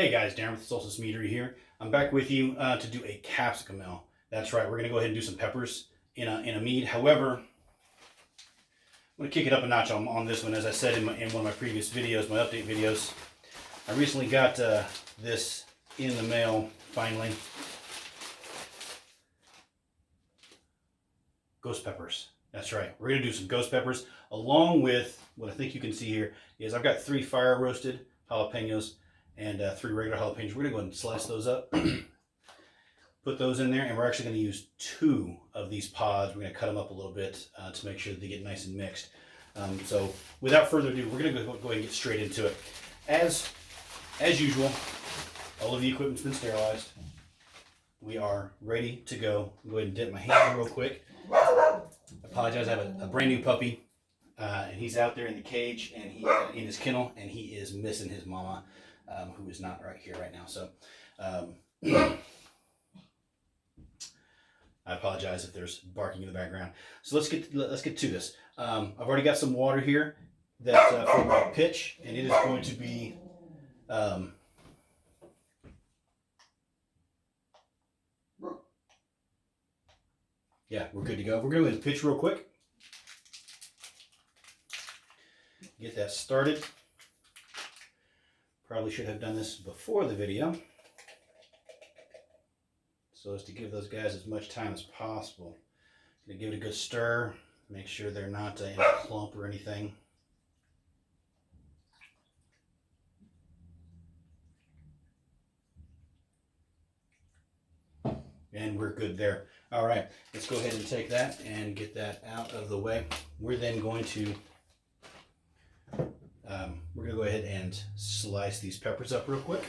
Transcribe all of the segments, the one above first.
Hey guys, Darren with Solstice Meadery here. I'm back with you to do a capsicumel. That's right, we're going to go ahead and do some peppers in a mead. However, I'm going to kick it up a notch on this one. As I said in one of my previous videos, my update videos, I recently got this in the mail, finally. Ghost peppers. That's right, we're going to do some ghost peppers, along with what I think you can see here is I've got 3 fire roasted jalapenos and 3 regular jalapenos. We're going to go ahead and slice those up, put those in there, and we're actually going to use 2 of these pods. We're going to cut them up a little bit to make sure that they get nice and mixed. So without further ado, we're going to go ahead and get straight into it. As usual, all of the equipment's been sterilized. We are ready to go. I'll go ahead and dip my hand real quick. I apologize, I have a brand new puppy, and he's out there in the cage, and he in his kennel, and he is missing his mama, who is not right here right now. So I apologize if there's barking in the background. So let's get to this. I've already got some water here that for my pitch, and it is going to be yeah, we're good to go. We're going to go ahead and pitch real quick. Get that started. Probably should have done this before the video, so as to give those guys as much time as possible. Gonna give it a good stir, make sure they're not in a clump or anything. And we're good there. All right, let's go ahead and take that and get that out of the way. We're then going to go ahead and slice these peppers up real quick.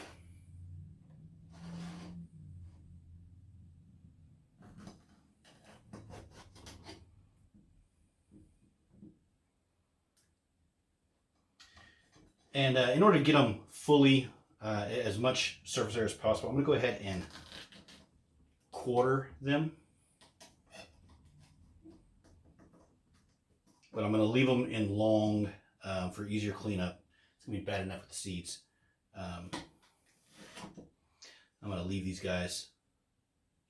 And in order to get them fully, as much surface area as possible, I'm going to go ahead and quarter them. But I'm going to leave them in long for easier cleanup. It's going to be bad enough with the seeds. I'm going to leave these guys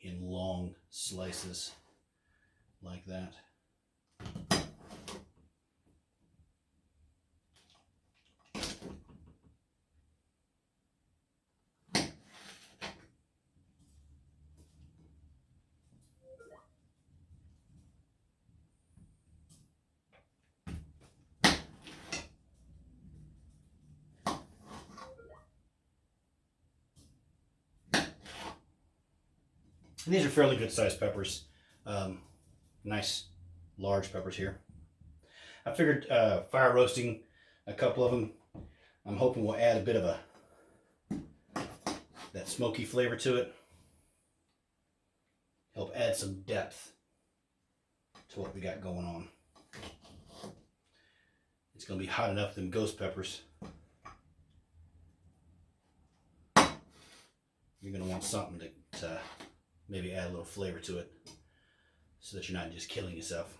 in long slices like that. And these are fairly good sized peppers. Nice large peppers here. I figured fire roasting a couple of them, I'm hoping will add a bit of that smoky flavor to it. Help add some depth to what we got going on. It's going to be hot enough, them ghost peppers. You're going to want something to maybe add a little flavor to it so that you're not just killing yourself.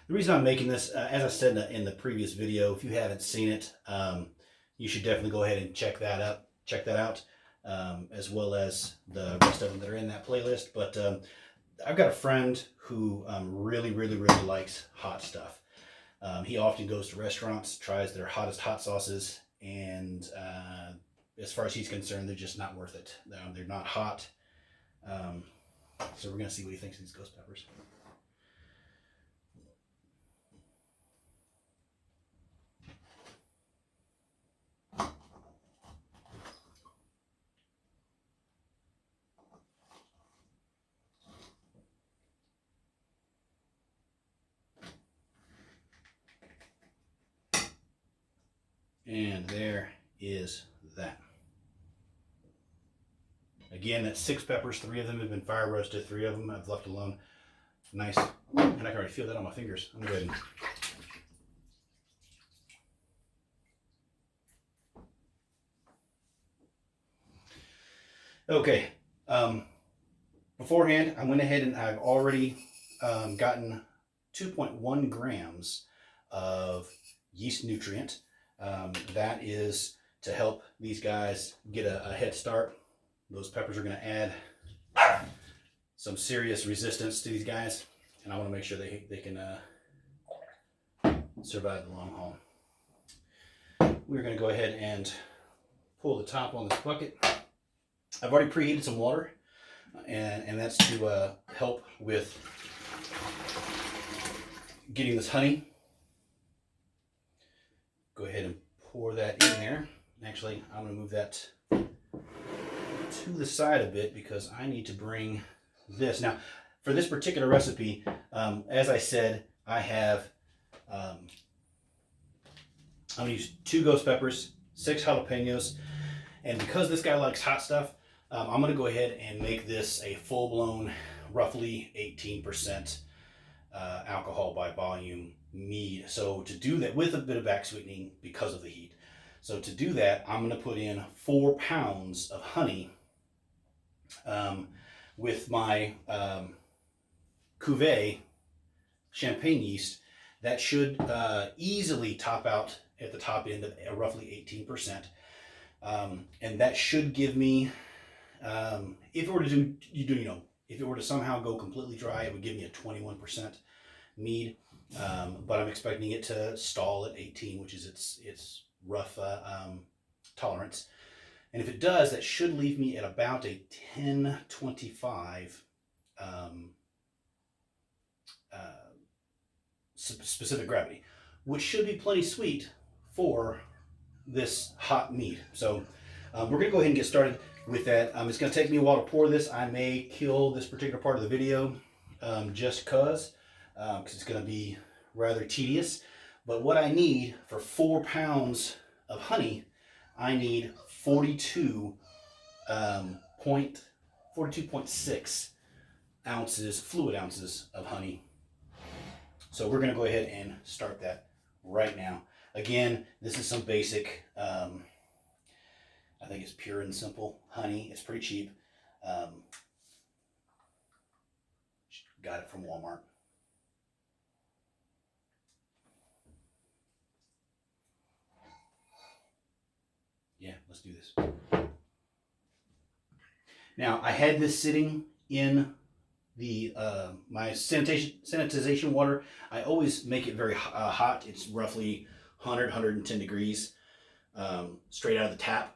The reason I'm making this, as I said in the previous video, if you haven't seen it, you should definitely go ahead and check that out, as well as the rest of them that are in that playlist. But I've got a friend who really likes hot stuff. He often goes to restaurants, tries their hottest hot sauces, and as far as he's concerned, they're just not worth it. They're not hot. So we're going to see what he thinks of these ghost peppers. And there is that. Again, that's 6 peppers. 3 of them have been fire roasted. 3 of them I've left alone. Nice. And I can already feel that on my fingers. I'm good. Okay. Beforehand, I went ahead and I've already gotten 2.1 grams of yeast nutrient. That is to help these guys get a head start. Those peppers are going to add some serious resistance to these guys, and I want to make sure they can survive the long haul. We're going to go ahead and pull the top on this bucket. I've already preheated some water, and that's to help with getting this honey. Go ahead and pour that in there. Actually, I'm going to move that to the side a bit because I need to bring this. Now, for this particular recipe, as I said, I have, I'm going to use 2 ghost peppers, 6 jalapenos, and because this guy likes hot stuff, I'm going to go ahead and make this a full-blown, roughly 18% alcohol by volume mead. So to do that with a bit of back sweetening because of the heat. So to do that, I'm going to put in 4 pounds of honey with my Cuvee Champagne yeast. That should easily top out at the top end of roughly 18%. And that should give me, if it were to if it were to somehow go completely dry, it would give me a 21% mead. But I'm expecting it to stall at 18, which is its rough tolerance. And if it does, that should leave me at about a 1025 specific gravity, which should be plenty sweet for this hot mead. So we're going to go ahead and get started with that. It's going to take me a while to pour this. I may kill this particular part of the video just because it's going to be rather tedious. But what I need for 4 pounds of honey, I need 42.6 ounces, fluid ounces of honey. So we're going to go ahead and start that right now. Again, this is some basic, I think it's pure and simple honey. It's pretty cheap. Got it from Walmart. Yeah, let's do this. Now, I had this sitting in the my sanitization water. I always make it very hot. It's roughly 110 degrees straight out of the tap.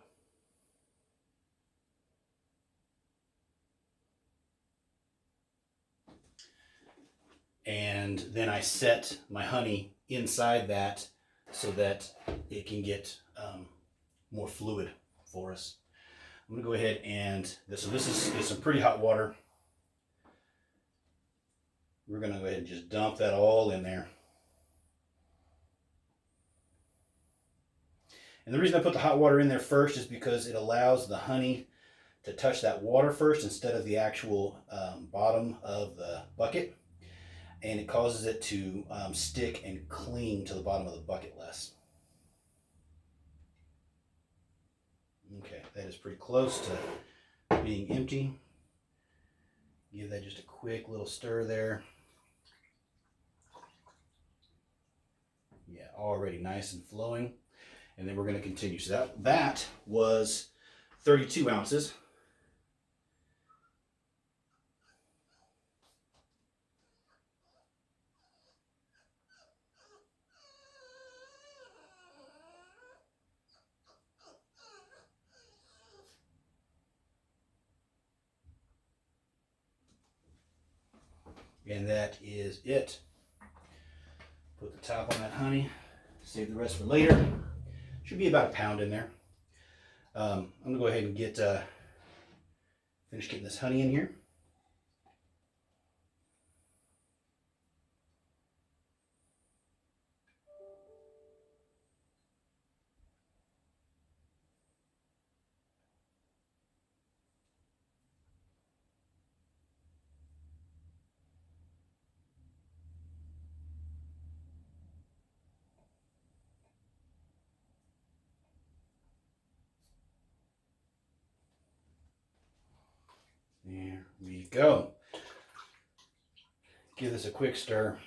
And then I set my honey inside that so that it can get more fluid for us. I'm going to go ahead and, so this is some pretty hot water. We're going to go ahead and just dump that all in there. And the reason I put the hot water in there first is because it allows the honey to touch that water first instead of the actual bottom of the bucket. And it causes it to stick and cling to the bottom of the bucket less. Okay, that is pretty close to being empty. Give that just a quick little stir there. Yeah, already nice and flowing. And then we're going to continue. So that was 32 ounces. And that is it. Put the top on that honey. Save the rest for later. Should be about a pound in there. I'm going to go ahead and finish getting this honey in here. There we go. Give this a quick stir.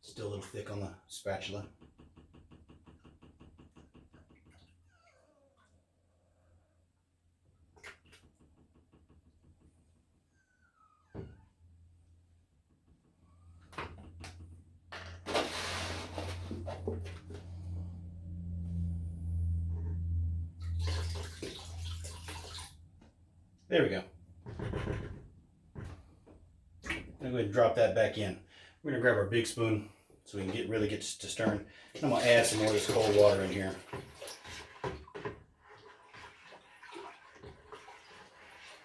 Still a little thick on the spatula. There we go. I'm going to go ahead and drop that back in. We're going to grab our big spoon so we can really get to stirring. I'm going to add some more of this cold water in here.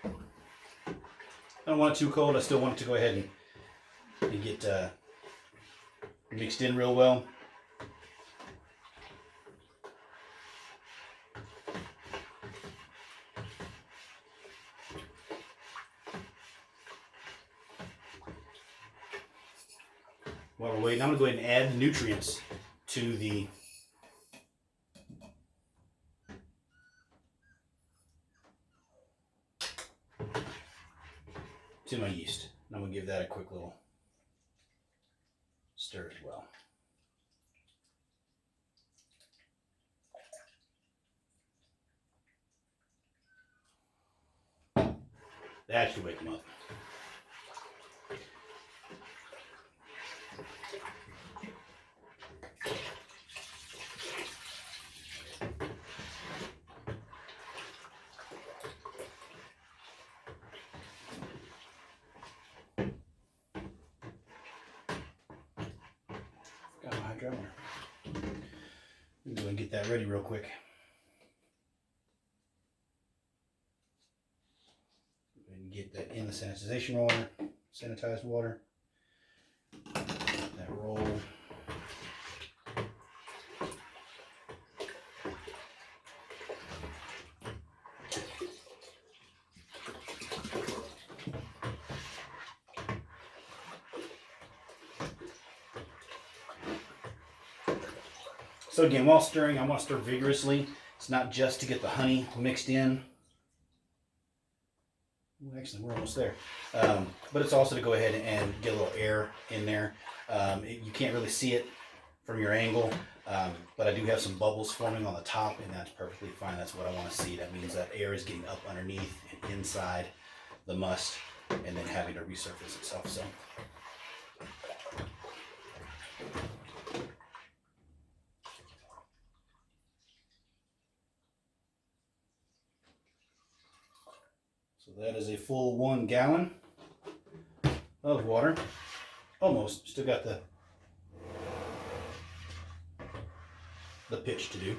I don't want it too cold. I still want it to go ahead and get mixed in real well. While we're waiting, I'm going to go ahead and add the nutrients to my yeast. And I'm going to give that a quick little stir as well. That should wake them up. Got my hydrometer. I'm going to get that ready real quick. And get that in the sanitization water, sanitized water. That roll. So again, while stirring, I want to stir vigorously. It's not just to get the honey mixed in. Well, actually, we're almost there. But it's also to go ahead and get a little air in there. You can't really see it from your angle, but I do have some bubbles forming on the top, and that's perfectly fine. That's what I want to see. That means that air is getting up underneath and inside the must, and then having to resurface itself. So that is a full 1 gallon of water. Almost. Still got the pitch to do.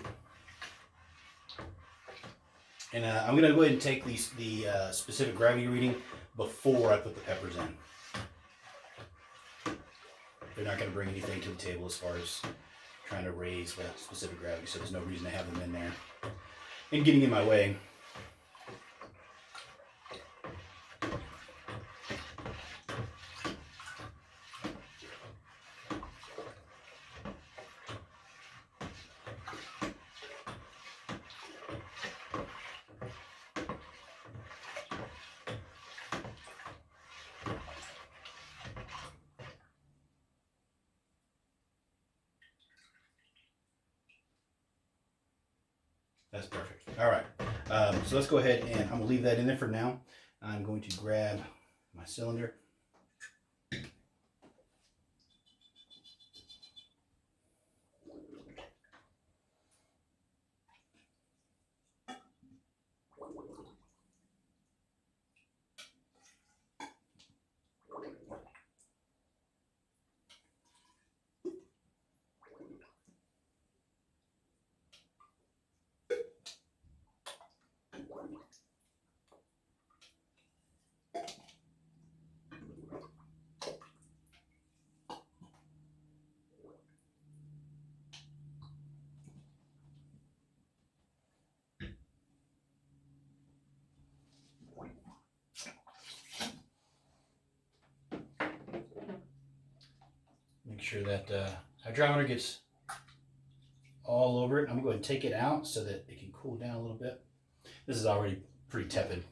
And I'm going to go ahead and take the specific gravity reading before I put the peppers in. They're not going to bring anything to the table as far as trying to raise the specific gravity, so there's no reason to have them in there and getting in my way. That's perfect. All right. So let's go ahead and I'm going to leave that in there for now. I'm going to grab my cylinder. Make sure that hydrometer gets all over it. I'm going to go ahead and take it out so that it can cool down a little bit. This is already pretty tepid.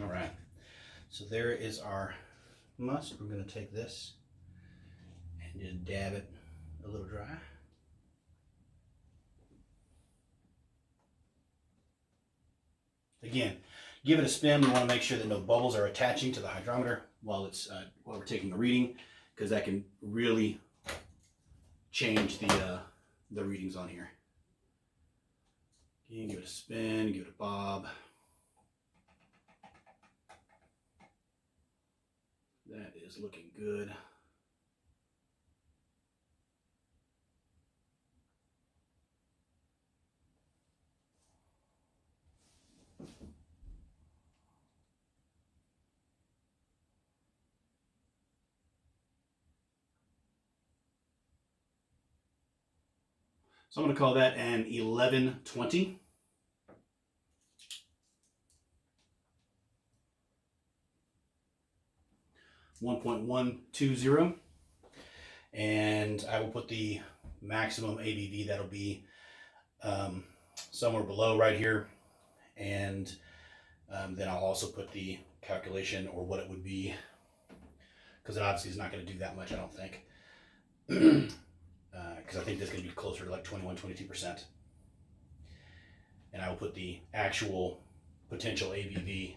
All right, so there is our must. We're going to take this and just dab it a little dry. again, give it a spin. We want to make sure that no bubbles are attaching to the hydrometer while we're taking a reading, because that can really change the readings on here. Again, give it a spin, give it a bob. That is looking good. So I'm going to call that an 1120. .120, and I will put the maximum ABV. That'll be somewhere below right here, and then I'll also put the calculation or what it would be, because it obviously is not going to do that much, I don't think, because I think this is going to be closer to like 21-22%, and I will put the actual potential ABV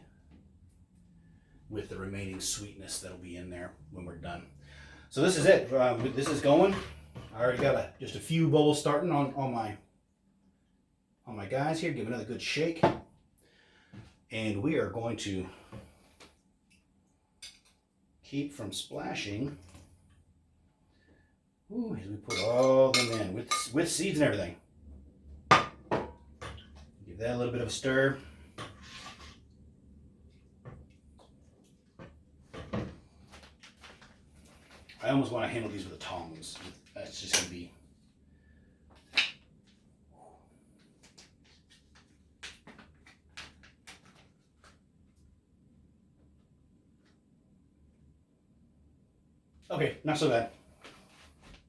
with the remaining sweetness that'll be in there when we're done. So this is it. This is going. I already got just a few bubbles starting on my guys here. Give another good shake, and we are going to keep from splashing. Ooh, as we put all them in with seeds and everything. Give that a little bit of a stir. I almost want to handle these with the tongs. That's just going to be... Okay, not so bad.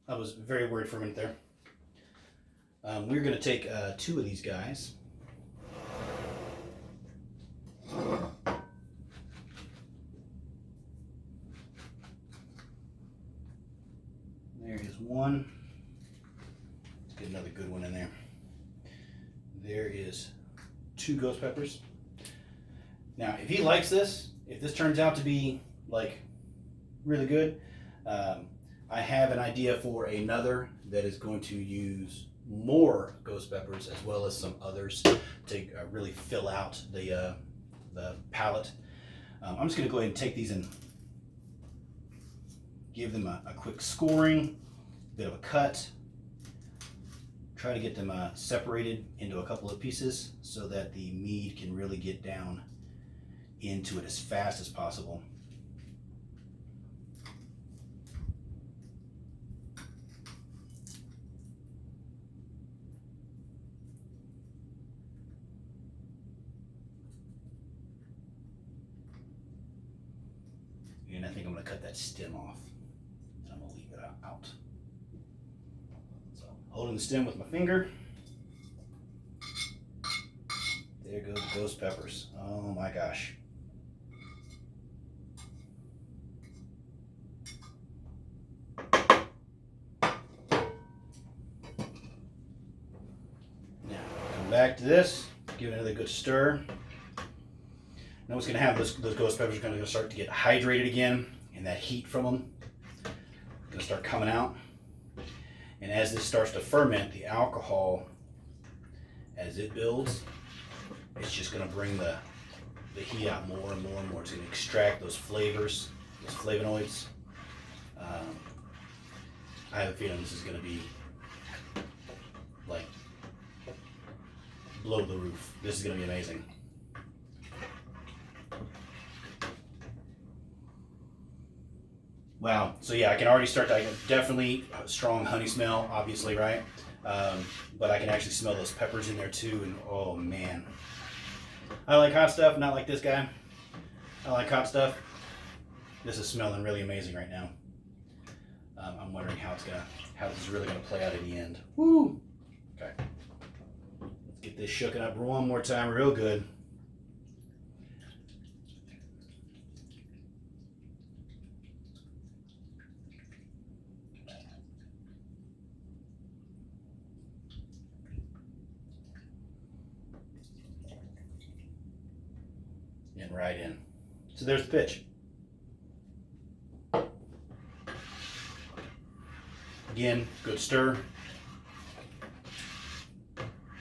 I was very worried for a minute there. We're going to take 2 of these guys. There is one. Let's get another good one in there. There is 2 ghost peppers. Now, if he likes this, if this turns out to be like really good, I have an idea for another that is going to use more ghost peppers as well as some others to really fill out the palette. I'm just going to go ahead and take these and give them a quick scoring, a bit of a cut. Try to get them separated into a couple of pieces so that the mead can really get down into it as fast as possible. And I think I'm going to cut that stem off. And I'm going to leave it out. So holding the stem with my finger. There goes the ghost peppers. Oh my gosh. Now, come back to this. Give it another good stir. Now what's going to happen, those ghost peppers are going to start to get hydrated again, and that heat from them is going to start coming out. And as this starts to ferment, the alcohol, as it builds, it's just going to bring the heat out more and more and more. It's going to extract those flavors, those flavonoids. I have a feeling this is going to be like blow the roof. This is going to be amazing. Wow. So yeah, I can already start to, I can definitely strong honey smell, obviously, right? But I can actually smell those peppers in there too, and oh man. I like hot stuff, not like this guy. I like hot stuff. This is smelling really amazing right now. I'm wondering how this is really gonna play out in the end. Woo! Okay. Let's get this shooken up one more time real good. and right in. So there's the pitch. Again, good stir.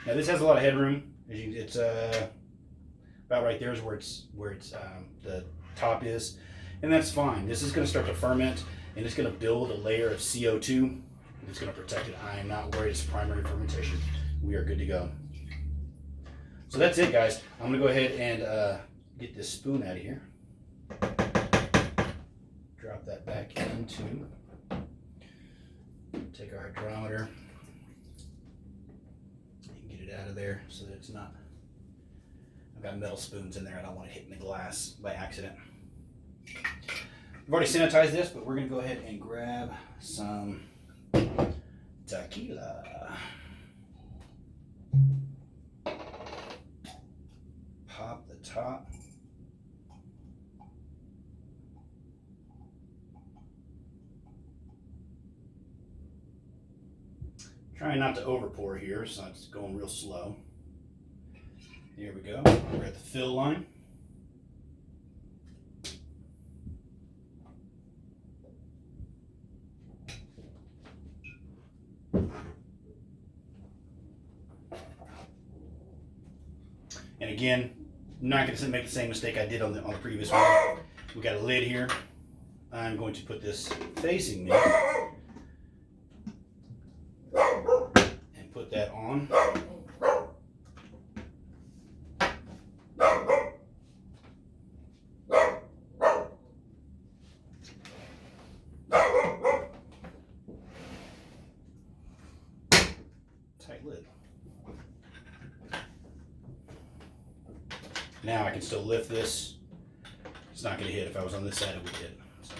Now this has a lot of headroom. It's about right there is where the top is, and that's fine. This is going to start to ferment, and it's going to build a layer of CO2. It's going to protect it. I am not worried. It's primary fermentation. We are good to go. So that's it, guys. I'm going to go ahead and get this spoon out of here. Drop that back into. Take our hydrometer and get it out of there so that it's not. I've got metal spoons in there. I don't want it hitting the glass by accident. I've already sanitized this, but we're going to go ahead and grab some tequila. Pop the top. Trying not to over pour here, so it's going real slow. Here we go. We're at the fill line. And again, I'm not going to make the same mistake I did on the previous one. We got a lid here. I'm going to put this facing me and put that on. Tight lid. Now I can still lift this. It's not going to hit. If I was on this side, it would hit. So.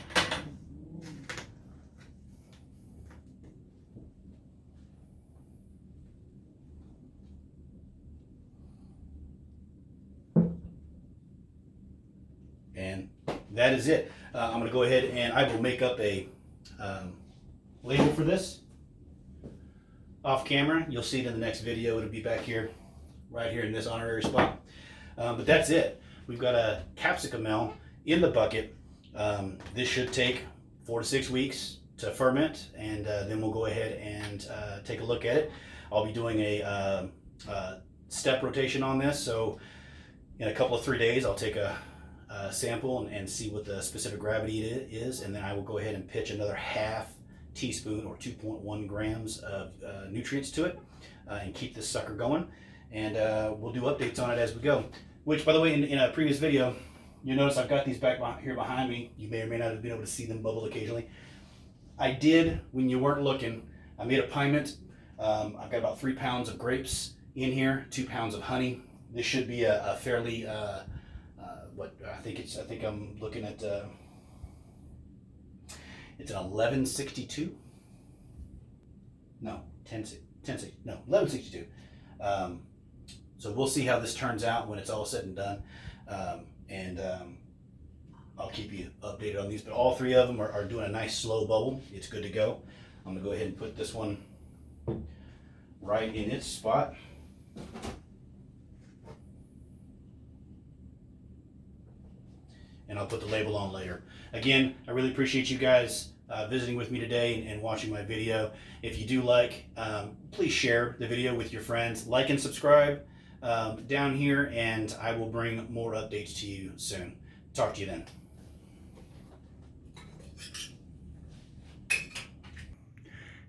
And that is it. I'm going to go ahead and I will make up a label for this off camera. You'll see it in the next video. It'll be back here, right here in this honorary spot. But that's it. We've got a capsicumel in the bucket. This should take 4 to 6 weeks to ferment, and then we'll go ahead and take a look at it. I'll be doing a step rotation on this, so in a couple of 3 days I'll take a sample and see what the specific gravity is, and then I will go ahead and pitch another half teaspoon or 2.1 grams of nutrients to it and keep this sucker going, and we'll do updates on it as we go. Which, by the way, in a previous video, you notice I've got these back here behind me. You may or may not have been able to see them bubble occasionally. I did, when you weren't looking, I made a piment. I've got about 3 pounds of grapes in here, 2 pounds of honey. This should be a fairly, what I think I'm looking at, it's an 1162. No, 1162. So we'll see how this turns out when it's all said and done. I'll keep you updated on these, but all 3 of them are doing a nice slow bubble. It's good to go. I'm gonna go ahead and put this one right in its spot. And I'll put the label on later. Again, I really appreciate you guys visiting with me today and watching my video. If you do like, please share the video with your friends. Like and subscribe down here, and I will bring more updates to you soon. Talk to you then.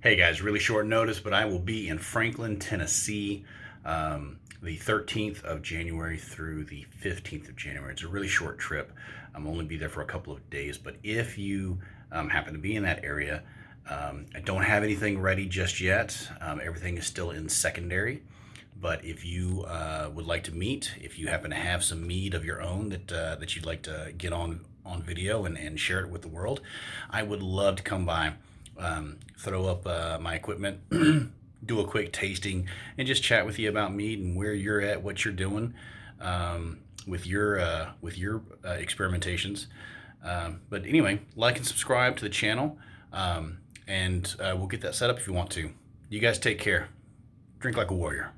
Hey guys, really short notice, but I will be in Franklin, Tennessee, the 13th of January through the 15th of January. It's a really short trip. I'm only be there for a couple of days, but if you happen to be in that area, I don't have anything ready just yet. Everything is still in secondary. But if you would like to meet, if you happen to have some mead of your own that you'd like to get on video and share it with the world, I would love to come by, throw up my equipment, do a quick tasting, and just chat with you about mead and where you're at, what you're doing with your experimentations. But anyway, like and subscribe to the channel, and we'll get that set up if you want to. You guys take care. Drink like a warrior.